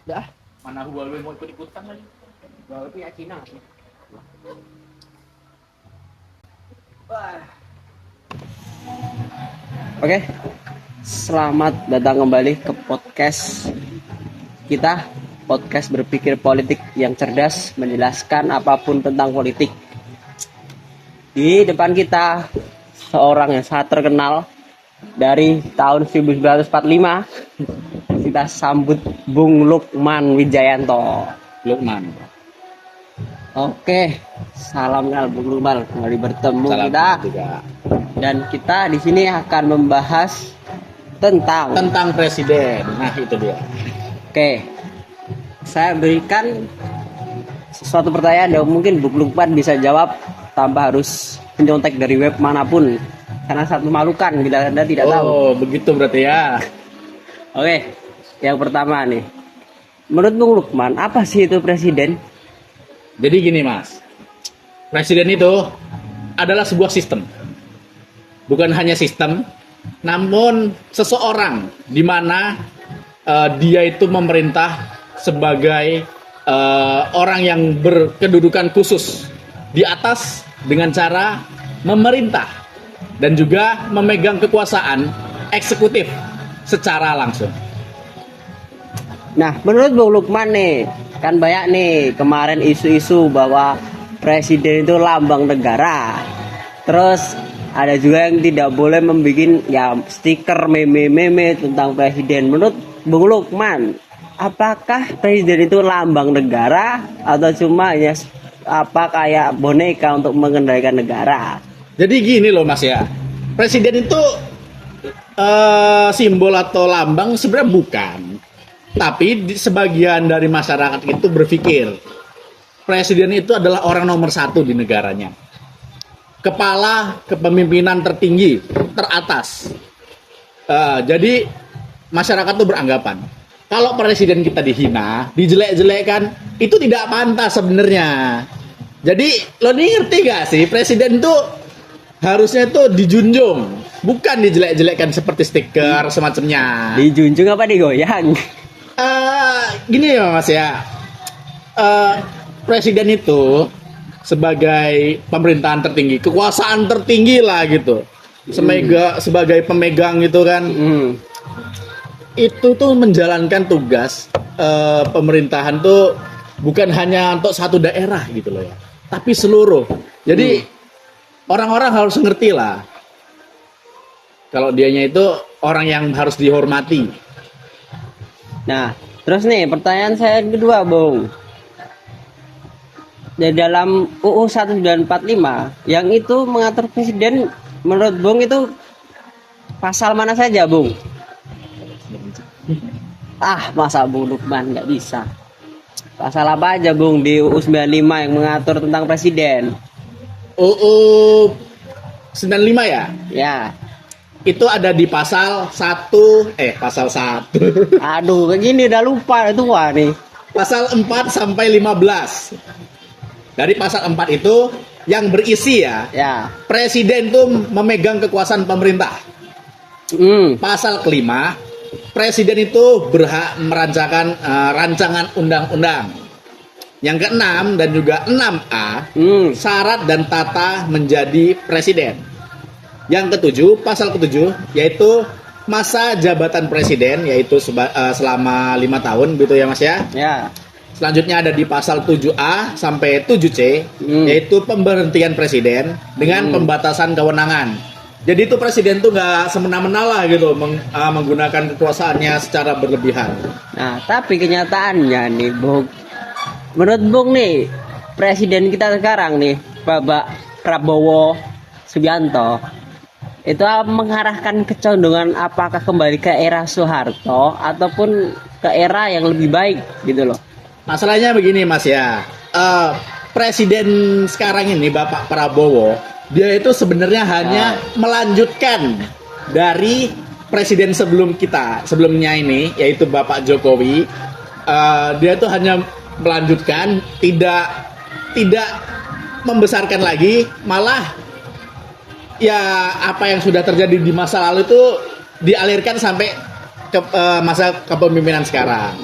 Dah, Mana Huawei mau ikut-ikutan lagi. baru punya Cina. Wah. Oke, selamat datang kembali ke podcast kita. Podcast berpikir politik yang cerdas, menjelaskan apapun tentang politik. Di depan kita seorang yang sangat terkenal dari tahun 1945. Kita sambut Bung Lukman Wijayanto. Lukman. Oke, salam kenal Bung Lukman, kembali bertemu Salam kita. juga. Dan kita di sini akan membahas Tentang presiden. Nah, itu dia. Oke, saya berikan sesuatu pertanyaan yang mungkin Bung Lukman bisa jawab tanpa harus menyontek dari web manapun, karena sangat memalukan bila Anda tidak tahu. Oh, begitu berarti ya. Oke, yang pertama nih, menurut Bung Lukman, apa sih itu presiden? Jadi gini, Mas. Presiden itu adalah sebuah sistem. Bukan hanya sistem, namun seseorang di mana dia itu memerintah sebagai orang yang berkedudukan khusus di atas dengan cara memerintah dan juga memegang kekuasaan eksekutif secara langsung. Nah, menurut Bung Lukman nih, kan banyak nih kemarin isu-isu bahwa presiden itu lambang negara. Terus ada juga yang tidak boleh membuat ya stiker meme-meme tentang presiden. Menurut Bung Lukman, apakah presiden itu lambang negara atau cuma ya kayak boneka untuk mengendalikan negara? Jadi gini loh, Mas ya. Presiden itu simbol atau lambang sebenarnya bukan. Tapi sebagian dari masyarakat itu berpikir presiden itu adalah orang nomor satu di negaranya, kepala kepemimpinan tertinggi, teratas. Jadi masyarakat tuh beranggapan kalau presiden kita dihina, dijelek-jelekkan, itu tidak pantas sebenarnya. Jadi lo ngerti gak sih, presiden tuh harusnya tuh dijunjung, bukan dijelek-jelekkan seperti stiker semacamnya. Dijunjung apa digoyang? Gini ya Mas ya, presiden itu sebagai pemerintahan tertinggi, kekuasaan tertinggi lah gitu, sebagai pemegang gitu kan, itu tuh menjalankan tugas pemerintahan tuh bukan hanya untuk satu daerah gitu loh ya, tapi seluruh. Jadi orang-orang harus ngerti lah kalau dianya itu orang yang harus dihormati. Nah, terus nih pertanyaan saya yang kedua, Bung. Di dalam UU 1945 yang itu mengatur presiden, menurut Bung itu pasal mana saja, Bung? Masa Bung Lukman nggak bisa. Pasal apa aja, Bung, di UU 95 yang mengatur tentang presiden? UU 95 ya? Ya. Itu ada di pasal 1, pasal 1. Aduh, kayak gini udah lupa itu wah nih. Pasal 4 sampai 15. Dari pasal 4 itu yang berisi ya, presiden tuh memegang kekuasaan pemerintah. Pasal kelima, presiden itu berhak merancangkan rancangan undang-undang. Yang keenam dan juga 6A, syarat dan tata menjadi presiden. Yang ketujuh, pasal ketujuh, yaitu masa jabatan presiden, yaitu selama 5 tahun gitu ya Mas ya. Ya. Selanjutnya ada di pasal 7A sampai 7C, yaitu pemberhentian presiden dengan pembatasan kewenangan. Jadi itu presiden tuh nggak semena-mena lah gitu menggunakan kekuasaannya secara berlebihan. Nah, tapi kenyataannya nih, Bung, menurut Bung nih, presiden kita sekarang nih, Bapak Prabowo Subianto, itu mengarahkan kecondongan apakah kembali ke era Soeharto ataupun ke era yang lebih baik gitu loh. Masalahnya begini Mas ya, presiden sekarang ini Bapak Prabowo, dia itu sebenarnya hanya melanjutkan dari presiden sebelumnya ini, yaitu Bapak Jokowi. Dia itu hanya melanjutkan, tidak membesarkan lagi, malah ya apa yang sudah terjadi di masa lalu itu dialirkan sampai ke masa kepemimpinan sekarang.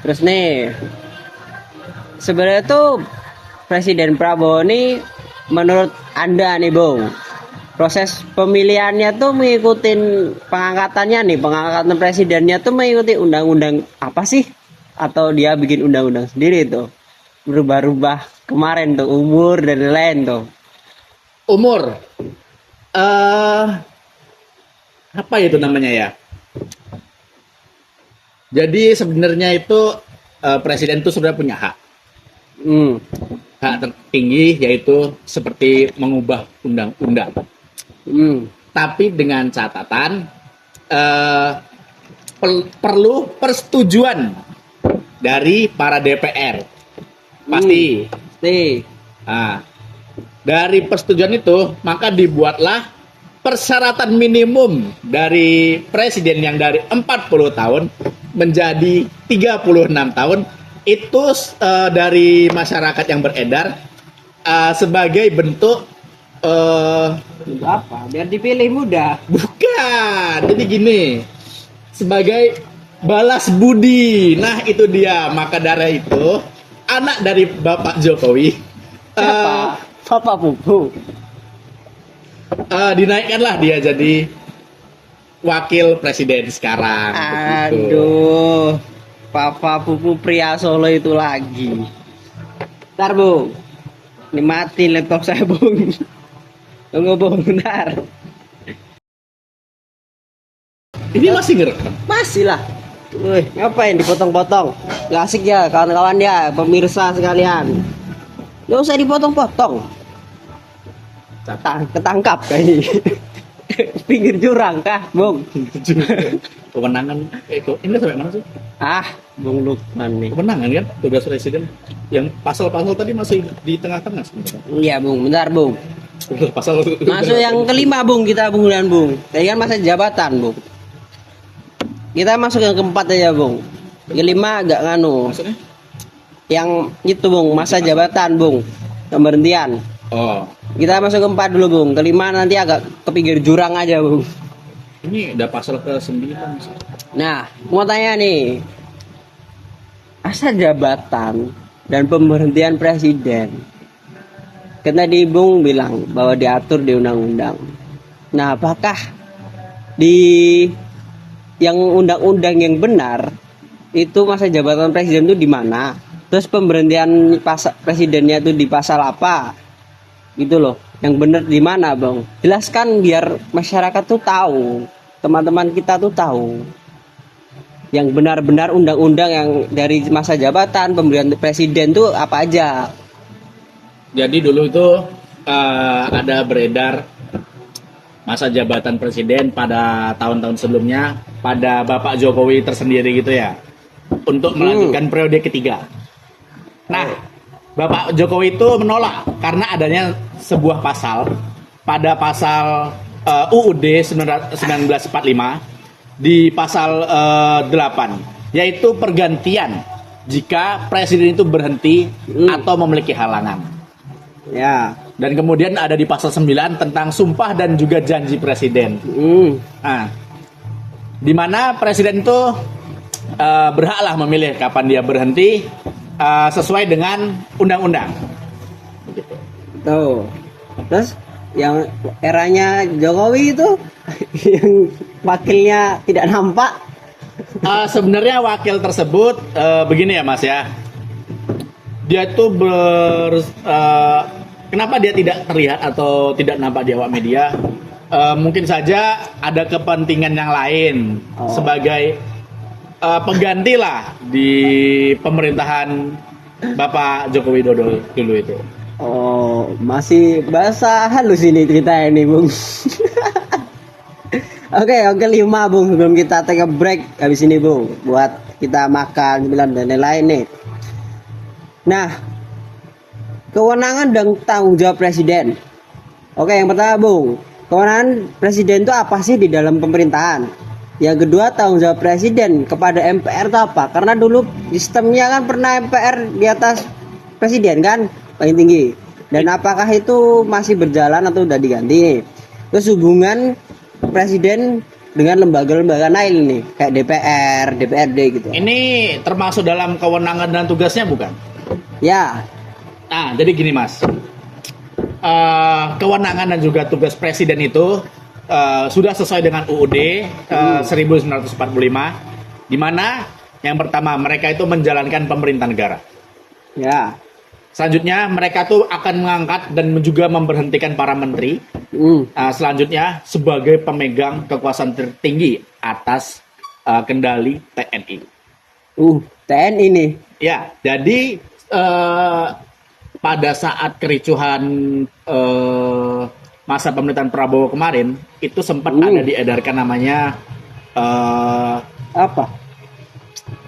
Terus nih, sebenarnya tuh Presiden Prabowo ini menurut Anda nih, Bung, proses pemilihannya tuh mengikuti pengangkatan presidennya tuh mengikuti undang-undang apa sih? Atau dia bikin undang-undang sendiri tuh? Berubah-ubah kemarin tuh umur dan lain-lain tuh. Umur. Apa itu namanya ya? Jadi sebenarnya itu presiden itu sudah punya hak. Hak tertinggi yaitu seperti mengubah undang-undang. Tapi dengan catatan perlu persetujuan dari para DPR. Pasti. Nah, dari persetujuan itu maka dibuatlah persyaratan minimum dari presiden yang dari 40 tahun menjadi 36 tahun itu dari masyarakat yang beredar sebagai bentuk Apa? Biar dipilih mudah. bukan. Jadi gini, sebagai balas budi. Nah, itu dia. Maka dari itu anak dari Bapak Jokowi Siapa? Bapak Pupu. dinaikkanlah dia jadi wakil presiden sekarang. Begitu. Aduh, Papa Pupu pria Solo itu lagi. Ntar, Bung. Ini mati laptop saya, Bung. Tunggu, Bung, bentar. Ini masih ngerekam. Masih lah. Wih, ngapain dipotong-potong? Gak asik ya, kawan-kawan ya, pemirsa sekalian. Gak usah dipotong-potong. Ketangkap kayaknya. Pinggir jurang kah, Bung? Kewenangan ini sampai mana sih? Ah, Bung Lukman nih. Kewenangan kan tugas presiden yang pasal-pasal tadi masih di tengah-tengah sebenarnya. Iya, Bung, bentar, Bung. Pasal Masuk yang kelima, Bung, kita Bung dan Bung. Tadi kan masa jabatan, Bung. Kita masuk yang keempat aja, Bung. Kelima agak nganu. maksudnya? Yang itu, Bung, masa jabatan, Bung. Pemberhentian. Oh, Kita masuk ke empat dulu, Bung. Kelima nanti agak ke pinggir jurang aja, Bung. ini ada pasal ke-9. Nah, mau tanya nih. Masa jabatan dan pemberhentian presiden. Kan tadi Bung bilang bahwa diatur di undang-undang. Nah, apakah di yang undang-undang yang benar itu masa jabatan presiden itu di mana? Terus pemberhentian presidennya itu di pasal apa? Gitu loh. Yang benar di mana, Bang? Jelaskan biar masyarakat tuh tahu, teman-teman kita tuh tahu. Yang benar-benar undang-undang yang dari masa jabatan pemberian presiden tuh apa aja? Jadi dulu itu ada beredar masa jabatan presiden pada tahun-tahun sebelumnya pada Bapak Jokowi tersendiri gitu ya, untuk melanjutkan periode ketiga. Nah, Bapak Jokowi itu menolak karena adanya sebuah pasal pada pasal UUD 1945 di pasal 8, yaitu pergantian jika presiden itu berhenti atau memiliki halangan. Ya. Dan kemudian ada di pasal 9 tentang sumpah dan juga janji presiden. Nah, di mana presiden itu berhaklah memilih kapan dia berhenti sesuai dengan undang-undang. Tuh. Terus yang eranya Jokowi itu yang wakilnya tidak nampak. Sebenarnya wakil tersebut begini ya Mas ya. Dia itu kenapa dia tidak terlihat atau tidak nampak di awak media? Mungkin saja ada kepentingan yang lain sebagai pengganti lah di pemerintahan Bapak Joko Widodo dulu itu. Oh, masih bahasa halus ini cerita ini, Bung. Oke, yang kelima, Bung, sebelum kita take a break habis ini, Bung, buat kita makan dan lain-lain nih. Nah, kewenangan dan tanggung jawab presiden. Oke, yang pertama, Bung, kewenangan presiden itu apa sih di dalam pemerintahan? Yang kedua, tanggung jawab presiden kepada MPR itu apa? Karena dulu sistemnya kan pernah MPR di atas presiden kan, paling tinggi. Dan apakah itu masih berjalan atau udah diganti? Terus hubungan presiden dengan lembaga-lembaga lain nih, kayak DPR, DPRD gitu. Ini termasuk dalam kewenangan dan tugasnya bukan? Ya, Nah, jadi gini Mas, kewenangan dan juga tugas presiden itu sudah sesuai dengan UUD 1945, di mana yang pertama mereka itu menjalankan pemerintah negara. ya. Selanjutnya mereka tuh akan mengangkat dan juga memberhentikan para menteri. Selanjutnya sebagai pemegang kekuasaan tertinggi atas kendali TNI. TNI nih. Ya, jadi pada saat kericuhan masa pemerintahan Prabowo kemarin itu sempat ada diedarkan namanya Apa?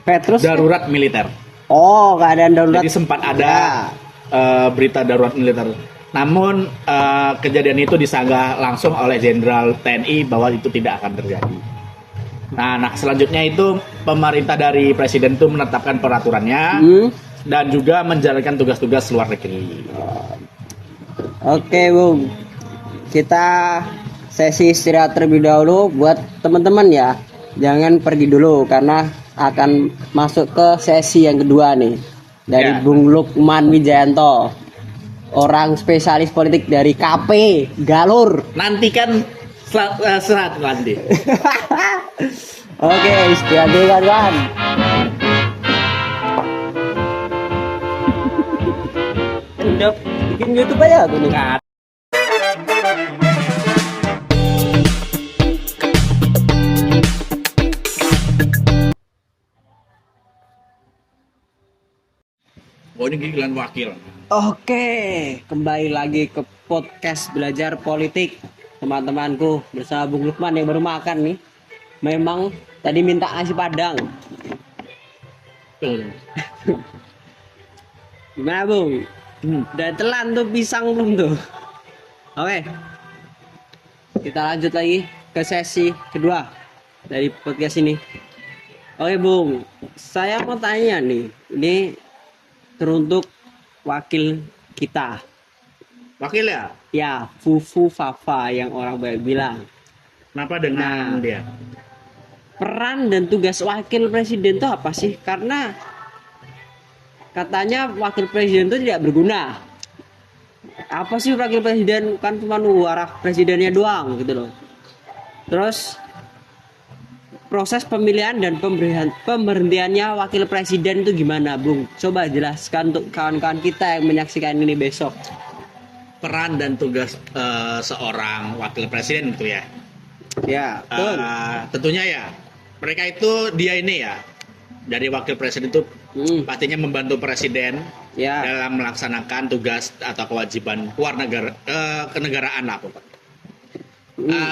Petrus. darurat militer. Oh, keadaan darurat. Jadi sempat ada berita darurat militer. Namun kejadian itu disanggah langsung oleh Jenderal TNI bahwa itu tidak akan terjadi. Nah, selanjutnya itu pemerintah dari presiden itu menetapkan peraturannya dan juga menjalankan tugas-tugas luar negeri. Oke, Bung. Kita sesi istirahat terlebih dahulu buat teman-teman ya. Jangan pergi dulu karena akan masuk ke sesi yang kedua nih dari Ya. Bung Lukman Wijayanto, orang spesialis politik dari KP Galur. Nantikan serat nanti. Oke, istirahat dulu kawan. Udah bikin YouTube aja aku nih. Oh, ini giliran wakil. Oke, kembali lagi ke podcast belajar politik teman-temanku bersama Bung Lukman yang baru makan nih. Memang tadi minta nasi padang. Tuh. Gimana Bung? Udah telan tuh pisang belum tuh? Oke, kita lanjut lagi ke sesi kedua dari podcast ini. Oke Bung, saya mau tanya nih, ini teruntuk wakil kita. Wakil ya? Ya, Fufu Fafa yang orang banyak bilang. Kenapa dengan Nah. dia? Peran dan tugas wakil presiden itu apa sih? Karena katanya wakil presiden itu tidak berguna. Apa sih wakil presiden? Kan cuma arah presidennya doang gitu loh. Terus proses pemilihan dan pemberhentiannya wakil presiden itu gimana, Bung? Coba jelaskan untuk kawan-kawan kita yang menyaksikan ini besok. Peran dan tugas seorang wakil presiden itu ya. Ya, betul. Tentunya ya. Mereka itu dia ini ya. Dari wakil presiden itu pastinya membantu presiden Ya. dalam melaksanakan tugas atau kewajiban luar negara kenegaraan lah pokoknya.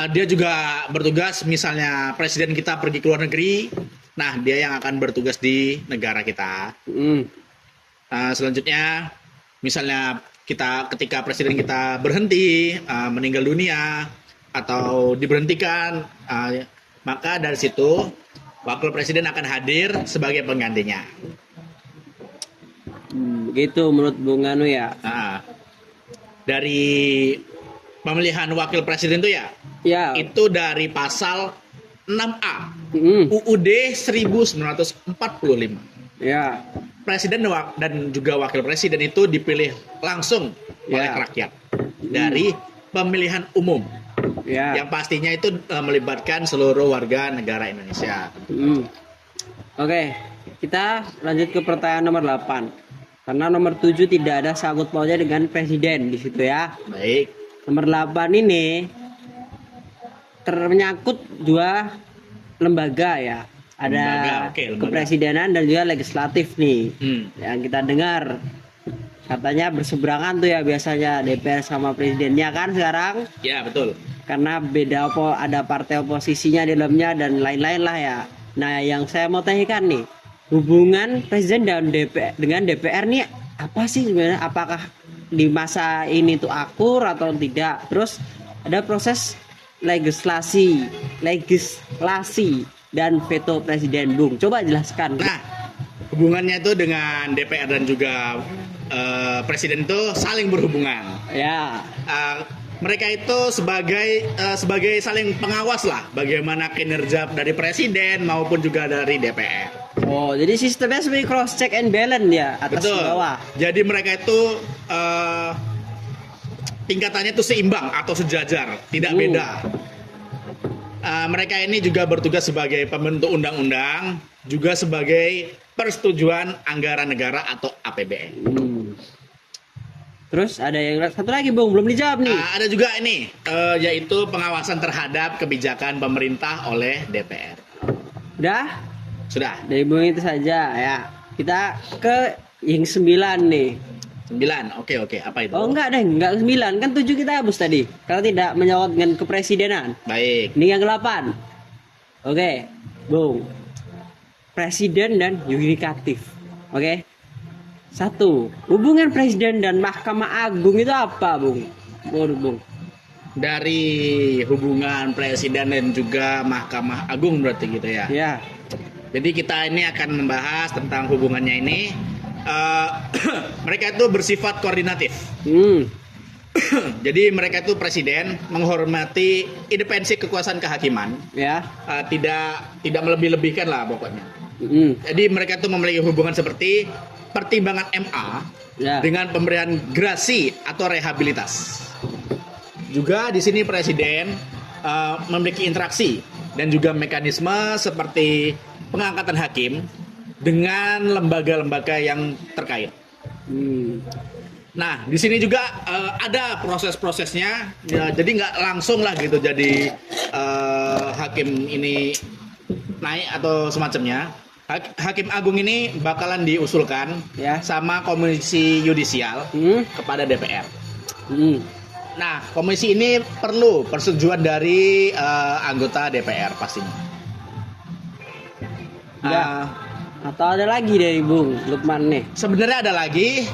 Dia juga bertugas misalnya presiden kita pergi ke luar negeri. Nah, dia yang akan bertugas di negara kita. Selanjutnya misalnya ketika presiden kita berhenti, meninggal dunia atau diberhentikan, maka dari situ wakil presiden akan hadir sebagai penggantinya. Gitu menurut Bung Anu ya. Dari pemilihan wakil presiden itu ya, Ya. itu dari pasal 6A Mm, UUD 1945. ya. Presiden dan juga wakil presiden itu dipilih langsung oleh Ya. rakyat dari pemilihan umum Ya. yang pastinya itu melibatkan seluruh warga negara Indonesia. Oke, kita lanjut ke pertanyaan nomor 8. Karena nomor 7 tidak ada sangkut pautnya dengan presiden di situ ya. Baik. Nomor 8 ini termenyangkut dua lembaga ya. Ada Lembaga, oke, lembaga. kepresidenan dan juga legislatif nih. Hmm. Yang kita dengar katanya berseberangan tuh ya biasanya DPR sama presidennya kan sekarang. Ya, betul. Karena beda ada partai oposisinya di dalamnya dan lain-lain lah ya. Nah, yang saya mau tanyakan nih, hubungan presiden dan DPR dengan DPR nih apa sih sebenarnya? Apakah di masa ini tuh akur atau tidak? Terus ada proses legislasi dan veto presiden, Bung. Coba jelaskan. Nah, hubungannya itu dengan DPR dan juga presiden itu saling berhubungan. Ya. mereka itu sebagai saling pengawas lah bagaimana kinerja dari presiden maupun juga dari DPR. Oh, jadi sistemnya seperti cross check and balance ya, atas Betul. bawah. Jadi mereka itu tingkatannya itu seimbang atau sejajar, tidak beda. Mereka ini juga bertugas sebagai pembentuk undang-undang, juga sebagai persetujuan anggaran negara atau APBN. Terus ada yang satu lagi Bung, belum dijawab nih. Ada juga ini, yaitu pengawasan terhadap kebijakan pemerintah oleh DPR. Udah? Sudah. Dari Bung itu saja ya. Kita ke yang 9 nih. 9. Oke, apa itu? Oh enggak 9. Kan 7 kita hapus tadi. Kalau tidak menyangkut dengan kepresidenan. Baik. Ini yang 8. Oke, Bung. Presiden dan yudikatif. Oke. 1. Hubungan presiden dan Mahkamah Agung itu apa, Bung? Menurut Bung? Dari hubungan presiden dan juga Mahkamah Agung berarti gitu ya. Ya. Jadi kita ini akan membahas tentang hubungannya ini. Mereka itu bersifat koordinatif. Jadi mereka itu presiden menghormati independensi kekuasaan kehakiman. Ya. Tidak melebih-lebihkan lah pokoknya. Jadi mereka itu memiliki hubungan seperti pertimbangan MA Ya. dengan pemberian grasi atau rehabilitas. Juga di sini presiden memiliki interaksi dan juga mekanisme seperti pengangkatan hakim dengan lembaga-lembaga yang terkait. Nah, di sini juga ada proses-prosesnya, ya, jadi nggak langsung lah gitu jadi hakim ini naik atau semacamnya. Hakim Agung ini bakalan diusulkan Ya. sama Komisi Yudisial kepada DPR. Nah, komisi ini perlu persetujuan dari anggota DPR pastinya. Ya. Atau ada lagi dari Bung Lukman nih? Sebenarnya ada lagi,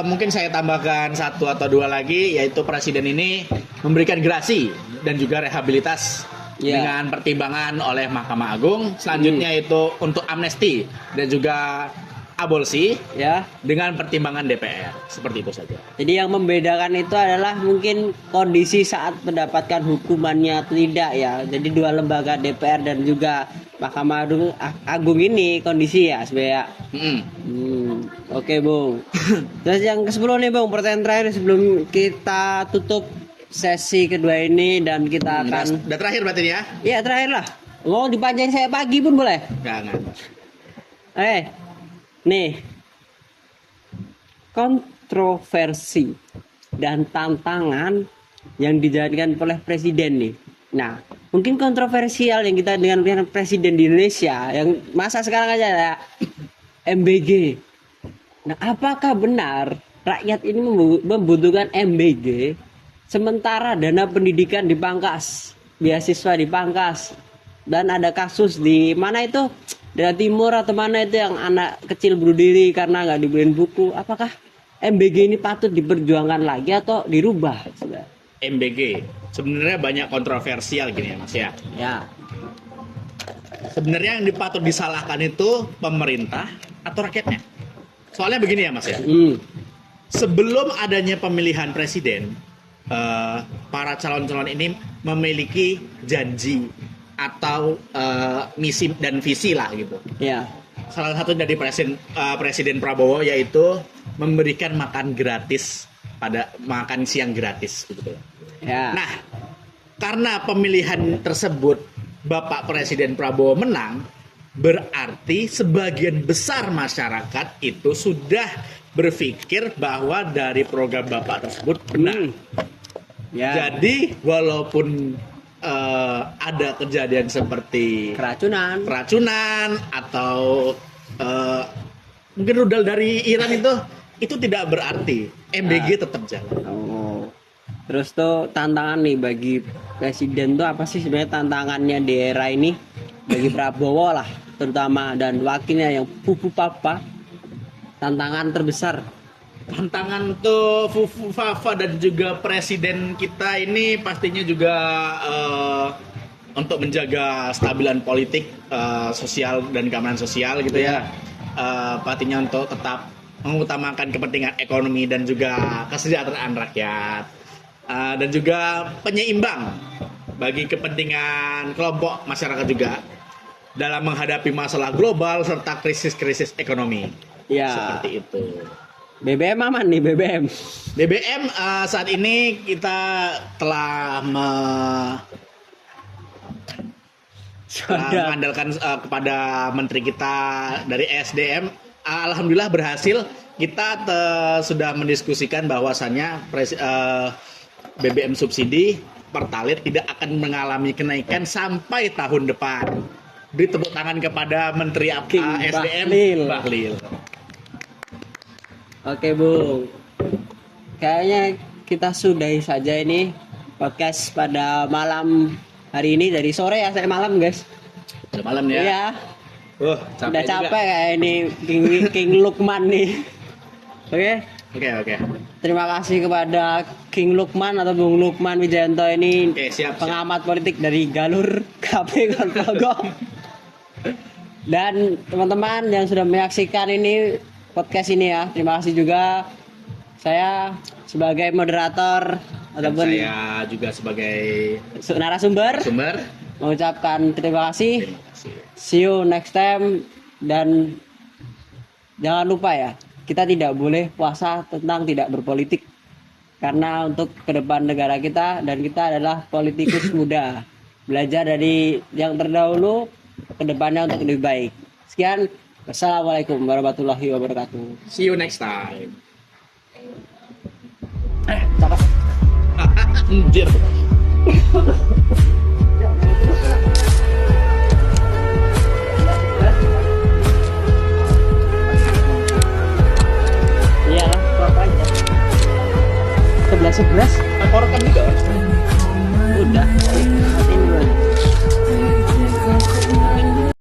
mungkin saya tambahkan 1 atau 2 lagi, yaitu presiden ini memberikan grasi dan juga rehabilitas dengan pertimbangan oleh Mahkamah Agung. Selanjutnya itu untuk amnesti dan juga abolsi Ya. dengan pertimbangan DPR. Seperti itu saja. Jadi yang membedakan itu adalah mungkin kondisi saat mendapatkan hukumannya atau tidak ya. Jadi dua lembaga DPR dan juga Mahkamah Agung ini kondisi ya sebenarnya. Oke Bung. Terus yang ke-10 nih Bung, pertanyaan terakhir sebelum kita tutup sesi kedua ini dan kita akan Udah terakhir berarti ini ya? Iya terakhir lah. Mau dipanjangin saya pagi pun boleh. Jangan. Nih, kontroversi dan tantangan yang dijalankan oleh presiden nih. Nah, mungkin kontroversial yang kita dengan presiden di Indonesia yang masa sekarang aja ya MBG. Nah, apakah benar rakyat ini membutuhkan MBG sementara dana pendidikan dipangkas, beasiswa dipangkas, dan ada kasus di mana itu daerah timur atau mana itu yang anak kecil bunuh diri karena nggak dibeliin buku. Apakah MBG ini patut diperjuangkan lagi atau dirubah? MBG sebenarnya banyak kontroversial gini ya Mas ya. Ya. Sebenarnya yang patut disalahkan itu pemerintah atau rakyatnya. Soalnya begini ya Mas ya. Sebelum adanya pemilihan presiden, para calon-calon ini memiliki janji atau misi dan visi lah gitu. Ya. Salah satu dari Presiden Prabowo yaitu memberikan makan siang gratis gitu. Ya. Nah, karena pemilihan tersebut Bapak Presiden Prabowo menang, berarti sebagian besar masyarakat itu sudah berpikir bahwa dari program Bapak tersebut benar. Ya. Jadi walaupun ada kejadian seperti keracunan atau mungkin rudal dari Iran itu tidak berarti MBG tetap jalan. Oh. Terus tuh tantangan nih bagi presiden tuh apa sih sebenarnya tantangannya di era ini bagi Prabowo lah terutama dan wakilnya yang Fufu Papa, tantangan terbesar. Tantangan tuh Fufu Fafa dan juga presiden kita ini pastinya juga untuk menjaga stabilan politik, sosial dan keamanan sosial gitu ya. Pastinya untuk tetap mengutamakan kepentingan ekonomi dan juga kesejahteraan rakyat. dan juga penyeimbang bagi kepentingan kelompok masyarakat juga dalam menghadapi masalah global serta krisis-krisis ekonomi. Ya. Seperti itu. BBM aman nih BBM. BBM saat ini kita telah mengandalkan kepada menteri kita dari SDM. Alhamdulillah berhasil. Kita sudah mendiskusikan bahwasannya BBM subsidi Pertalite tidak akan mengalami kenaikan sampai tahun depan. Beri tepuk tangan kepada Menteri SDM Bahlil. Oke Bung, kayaknya kita sudahi saja ini podcast pada malam hari ini, dari sore ya, saya malam guys. Udah malam ya? Iya. Capek Udah capek juga. kayak ini King Lukman nih. Oke. Terima kasih kepada King Lukman atau Bung Lukman Wijayanto ini. Oke, siap. Pengamat politik dari Galur KP Ponorogo. Dan teman-teman yang sudah menyaksikan ini podcast ini ya, terima kasih juga. Saya sebagai moderator ataupun saya juga sebagai narasumber mengucapkan terima kasih. Terima kasih. See you next time, dan jangan lupa ya, kita tidak boleh puasa tentang tidak berpolitik, karena untuk ke depan negara kita, dan kita adalah politikus muda, belajar dari yang terdahulu ke depannya untuk lebih baik. Sekian, wassalamualaikum warahmatullahi wabarakatuh. See you next time. Cakep. Anjir. Iyalah, apa aja. 11 Rekam juga. udah.